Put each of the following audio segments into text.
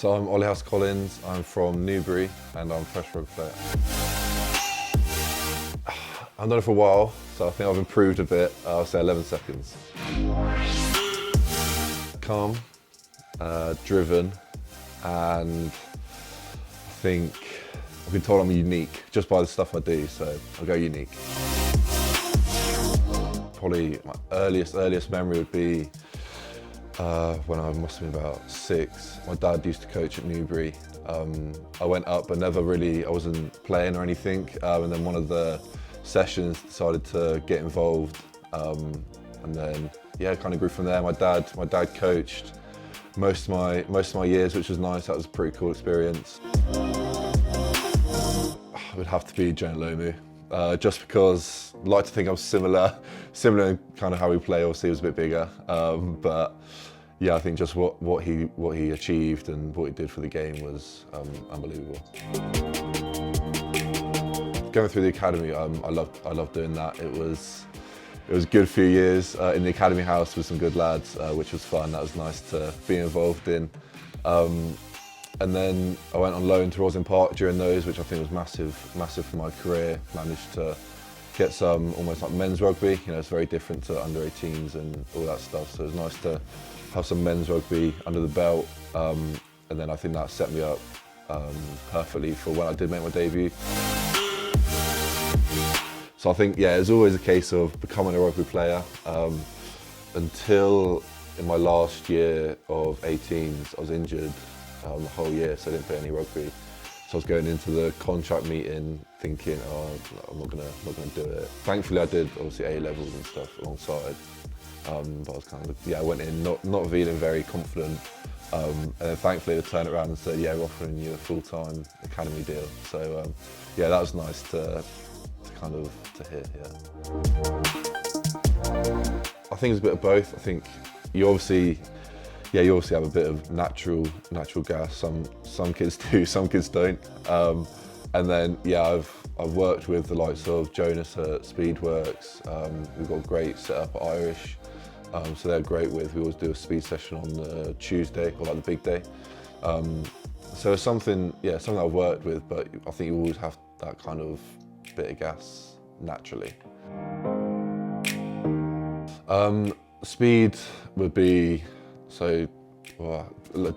So I'm Ollie Hassell-Collins, I'm from Newbury and I'm a fresh rugby player. I've done it for a while, so I think I've improved a bit. I'll say 11 seconds. Calm, driven, and I think I've been told I'm unique just by the stuff I do, so I'll go unique. Probably my earliest memory would be when I must have been about 6. My dad used to coach at Newbury. I went up but never really, I wasn't playing or anything, and then one of the sessions decided to get involved, and then yeah, kind of grew from there. My dad coached most of my years, which was nice. That was a pretty cool experience. It would have to be Jonah Lomu, just because I like to think I'm similar in kind of how we play. Obviously, he was a bit bigger, but yeah, I think just what he achieved and what he did for the game was unbelievable. Going through the academy, I loved doing that. It was a good few years in the academy house with some good lads, which was fun. That was nice to be involved in. And then I went on loan to Roslyn Park during those, which I think was massive for my career. Managed to get some almost like men's rugby. You know, it's very different to under 18s and all that stuff. So it was nice to have some men's rugby under the belt. And then I think that set me up perfectly for when I did make my debut. So I think, yeah, it was always a case of becoming a rugby player until in my last year of 18s, I was injured the whole year, so I didn't play any rugby. So I was going into the contract meeting thinking, oh, I'm not gonna do it. Thankfully, I did obviously A levels and stuff alongside, but I was kind of, yeah, I went in not feeling very confident, and then thankfully they turned it around and said, yeah, we're offering you a full-time academy deal. So yeah, that was nice to hear, yeah. I think it's a bit of both. I think you obviously have a bit of natural gas. Some kids do, some kids don't. And then yeah, I've worked with the likes of Jonas at Speedworks. We've got a great setup at Irish, so they're great with. We always do a speed session on the Tuesday or like the big day. So it's something I've worked with, but I think you always have that kind of bit of gas naturally. Speed would be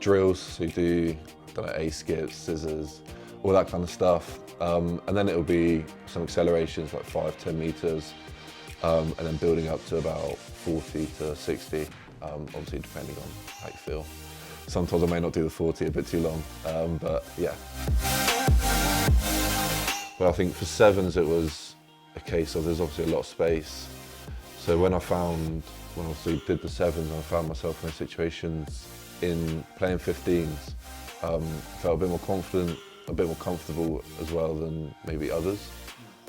drills, so you do, I don't know, A-skips, scissors, all that kind of stuff. And then it'll be some accelerations like 5-10 meters, and then building up to about 40 to 60, obviously depending on how you feel. Sometimes I may not do the 40, a bit too long, but yeah. But I think for sevens it was a case of there's obviously a lot of space. So when I obviously did the sevens, I found myself in situations in playing 15s, felt a bit more confident, a bit more comfortable as well than maybe others.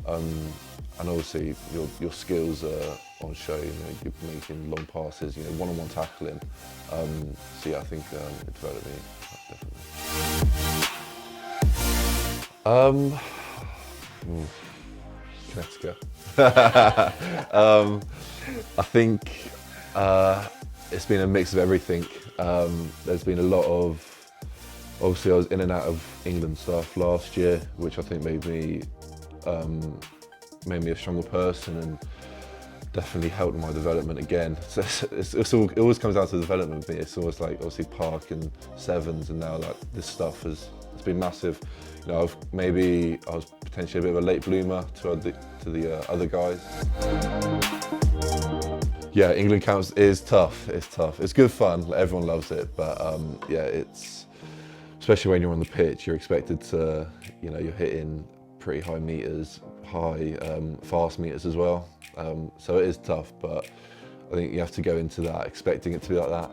And obviously your skills are on show. You know, you're making long passes, you know, one-on-one tackling. So yeah, I think it developed me definitely. Kinetica. I think it's been a mix of everything. There's been a lot of, obviously I was in and out of England stuff last year, which I think made me a stronger person and definitely helped my development again. So it always comes down to development for me. It's always like obviously park and sevens, and now like this stuff it's been massive. You know, I was potentially a bit of a late bloomer to the other guys. Yeah, England camps is tough. It's tough. It's good fun. Like, everyone loves it, but yeah, it's especially when you're on the pitch. You're expected to, you know, you're hitting pretty high meters, fast meters as well. So it is tough, but I think you have to go into that expecting it to be like that.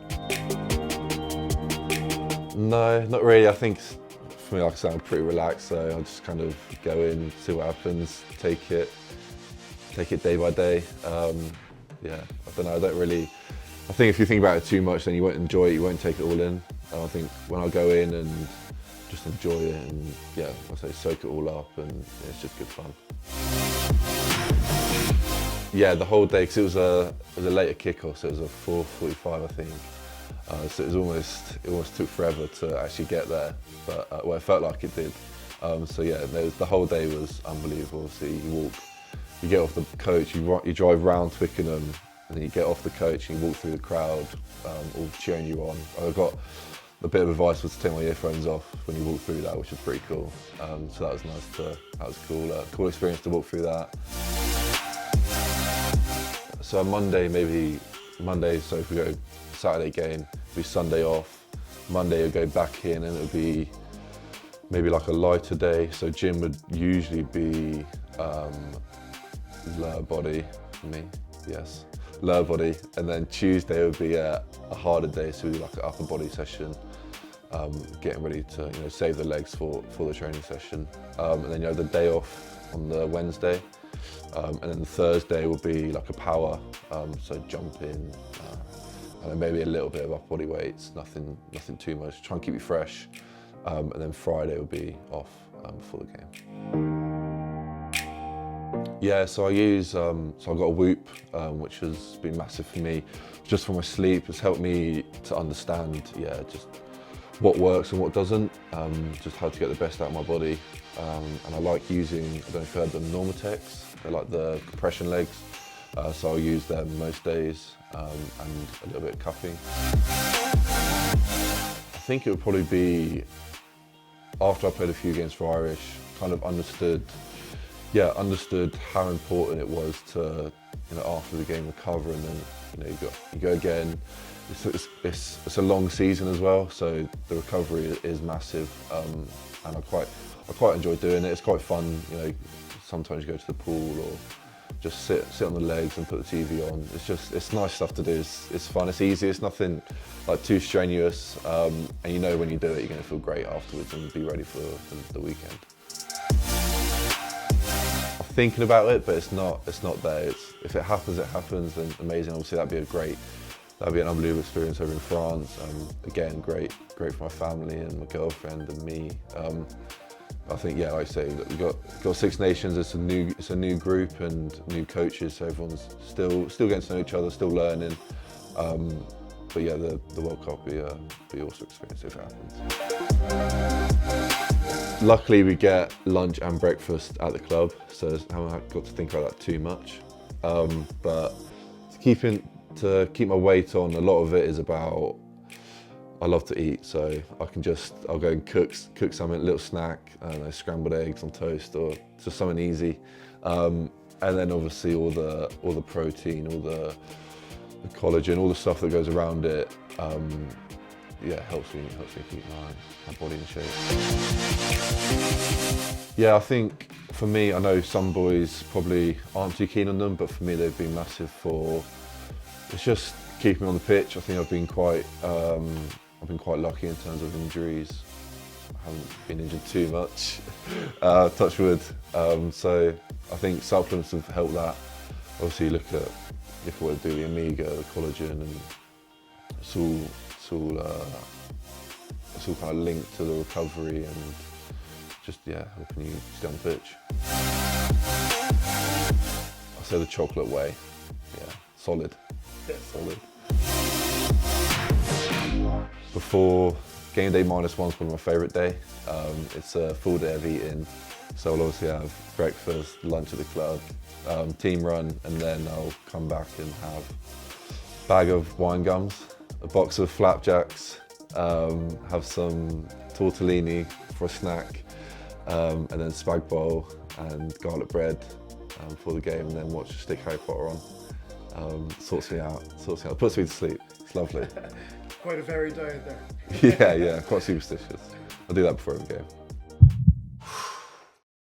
No, not really. I think for me, like I said, I'm pretty relaxed, so I just kind of go in, see what happens, take it day by day. Yeah, I don't know, I think if you think about it too much, then you won't enjoy it, you won't take it all in. I think when I go in and just enjoy it and, yeah, I say soak it all up, and it's just good fun. Yeah, the whole day, because it was a later kickoff, so it was a 4:45, I think. So it almost took forever to actually get there, but well, it felt like it did. So yeah, the whole day was unbelievable. So you get off the coach, you drive round Twickenham, and then you get off the coach and you walk through the crowd, all cheering you on. I got a bit of advice was to take my earphones off when you walk through that, which was pretty cool. So that was nice. That was cool. Cool experience to walk through that. So Monday, so if we go Saturday game, it'll be Sunday off. Monday you'll go back in and it'll be maybe like a lighter day. So gym would usually be lower body for me, yes. Lower body, and then Tuesday would be a harder day, so it'd be like an upper body session, getting ready to save the legs for the training session. And then the day off on the Wednesday, and then the Thursday will be like a power, so jumping, and then maybe a little bit of upper body weights, nothing too much. Try and keep you fresh, and then Friday will be off before the game. Yeah, so I use, so I've got a Whoop, which has been massive for me, just for my sleep. It's helped me to understand, just what works and what doesn't, just how to get the best out of my body. And I like using, I don't know if you've heard of them, Normatecs. They're like the compression legs, so I'll use them most days, and a little bit of cupping. I think it would probably be after I played a few games for Irish, kind of understood how important it was to, after the game recover, and then you go again. It's a long season as well, so the recovery is massive, and I quite enjoy doing it. It's quite fun, sometimes you go to the pool or just sit on the legs and put the TV on. It's nice stuff to do. It's fun, it's easy, it's nothing like too strenuous, and when you do it, you're going to feel great afterwards and be ready for the weekend. I'm thinking about it, but it's not there. If it happens, it happens, then amazing. Obviously, that'd be an unbelievable experience over in France. Again, great for my family and my girlfriend and me. I think, like I say, we've got Six Nations. It's a new group and new coaches, so everyone's still getting to know each other, still learning. But yeah, the World Cup will be also experience if it happens. Luckily, we get lunch and breakfast at the club, so I haven't got to think about that too much. But to keep my weight on, a lot of it is about, I love to eat, so I'll go and cook something, a little snack, I don't know, scrambled eggs on toast or just something easy. And then obviously all the protein, all the collagen, all the stuff that goes around it, helps me keep my body in shape. Yeah, I think for me, I know some boys probably aren't too keen on them, but for me they've been massive it's just keeping me on the pitch. I think I've been quite lucky in terms of injuries. I haven't been injured too much, touch wood. So I think supplements have helped that. Obviously look at, if we were to do the omega, the collagen, and it's all kind of linked to the recovery and just helping you stay on the pitch. I say the chocolate way, solid. Solid. Before game day -1's probably my favourite day. It's a full day of eating, so I'll obviously have breakfast, lunch at the club, team run, and then I'll come back and have a bag of wine gums, a box of flapjacks, have some tortellini for a snack, and then spag bowl and garlic bread for the game, and then stick Harry Potter on. Sorts me out, puts me to sleep. It's lovely. Quite a varied diet there. Yeah, quite superstitious. I do that before every game.